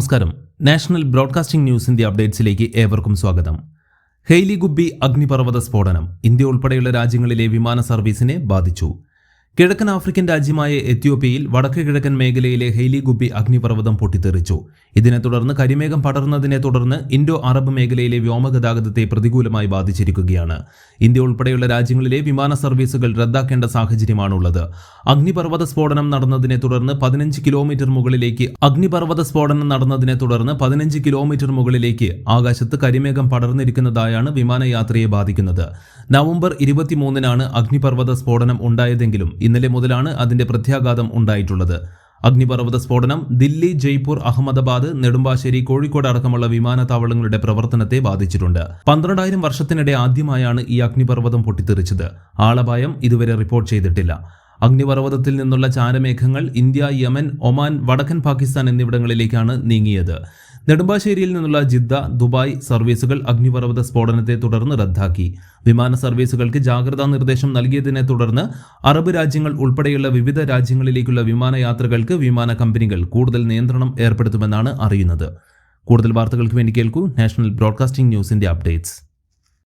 നമസ്കാരം. National broadcasting ന്യൂസിന്റെ അപ്ഡേറ്റ്സിലേക്ക് ഏവർക്കും സ്വാഗതം. ഹെയ്ലി ഗുബ്ബി അഗ്നിപർവ്വത സ്ഫോടനം ഇന്ത്യ ഉൾപ്പെടെയുള്ള രാജ്യങ്ങളിലെ വിമാന സർവീസിനെ ബാധിച്ചു. കിഴക്കൻ ആഫ്രിക്കൻ രാജ്യമായ എത്യോപ്യയിൽ വടക്ക് കിഴക്കൻ മേഖലയിലെ ഹെയ്ലി ഗുബ്ബി അഗ്നിപർവ്വതം പൊട്ടിത്തെറിച്ചു. ഇതിനെ തുടർന്ന് കരിമേഘം പടർന്നതിനെ തുടർന്ന് ഇൻഡോ അറബ് മേഖലയിലെ വ്യോമഗതാഗതത്തെ പ്രതികൂലമായി ബാധിച്ചിരിക്കുകയാണ്. ഇന്ത്യ ഉൾപ്പെടെയുള്ള രാജ്യങ്ങളിലെ വിമാന സർവീസുകൾ റദ്ദാക്കേണ്ട സാഹചര്യമാണുള്ളത്. അഗ്നിപർവ്വത സ്ഫോടനം നടന്നതിനെ തുടർന്ന് 15 കിലോമീറ്റർ മുകളിലേക്ക് ആകാശത്ത് കരിമേഘം പടർന്നിരിക്കുന്നതായാണ് വിമാനയാത്രയെ ബാധിക്കുന്നത്. നവംബർ 23-നാണ് അഗ്നിപർവ്വത സ്ഫോടനം ഉണ്ടായതെങ്കിലും ഇന്നലെ മുതലാണ് അതിന്റെ പ്രത്യാഘാതം ഉണ്ടായിട്ടുള്ളത്. അഗ്നിപർവ്വത സ്ഫോടനം ദില്ലി, ജയ്പൂർ, അഹമ്മദാബാദ്, നെടുമ്പാശ്ശേരി, കോഴിക്കോട് അടക്കമുള്ള വിമാനത്താവളങ്ങളുടെ പ്രവർത്തനത്തെ ബാധിച്ചിട്ടുണ്ട്. 12,000 വർഷത്തിനിടെ ആദ്യമായാണ് ഈ അഗ്നിപർവ്വതം പൊട്ടിത്തെറിച്ചത്. ആളപായം ഇതുവരെ റിപ്പോർട്ട് ചെയ്തിട്ടില്ല. അഗ്നിപർവ്വതത്തിൽ നിന്നുള്ള ചാരമേഘങ്ങൾ ഇന്ത്യ, യമൻ, ഒമാൻ, വടക്കൻ പാകിസ്ഥാൻ എന്നിവിടങ്ങളിലേക്കാണ് നീങ്ങിയത്. നെടുമ്പാശ്ശേരിയിൽ നിന്നുള്ള ജിദ്ദ, ദുബായ് സർവീസുകൾ അഗ്നിപർവ്വത സ്ഫോടനത്തെ തുടർന്ന് റദ്ദാക്കി. വിമാന സർവീസുകൾക്ക് ജാഗ്രതാ നിർദ്ദേശം നൽകിയതിനെ തുടർന്ന് അറബ് രാജ്യങ്ങൾ ഉൾപ്പെടെയുള്ള വിവിധ രാജ്യങ്ങളിലേക്കുള്ള വിമാനയാത്രകൾക്ക് വിമാന കമ്പനികൾ കൂടുതൽ നിയന്ത്രണം ഏർപ്പെടുത്തുമെന്നാണ് അറിയുന്നത്. കൂടുതൽ വാർത്തകൾക്ക് വേണ്ടി കേൾക്കൂ നാഷണൽ ബ്രോഡ്കാസ്റ്റിംഗ് ന്യൂസിന്റെ അപ്ഡേറ്റ്സ്.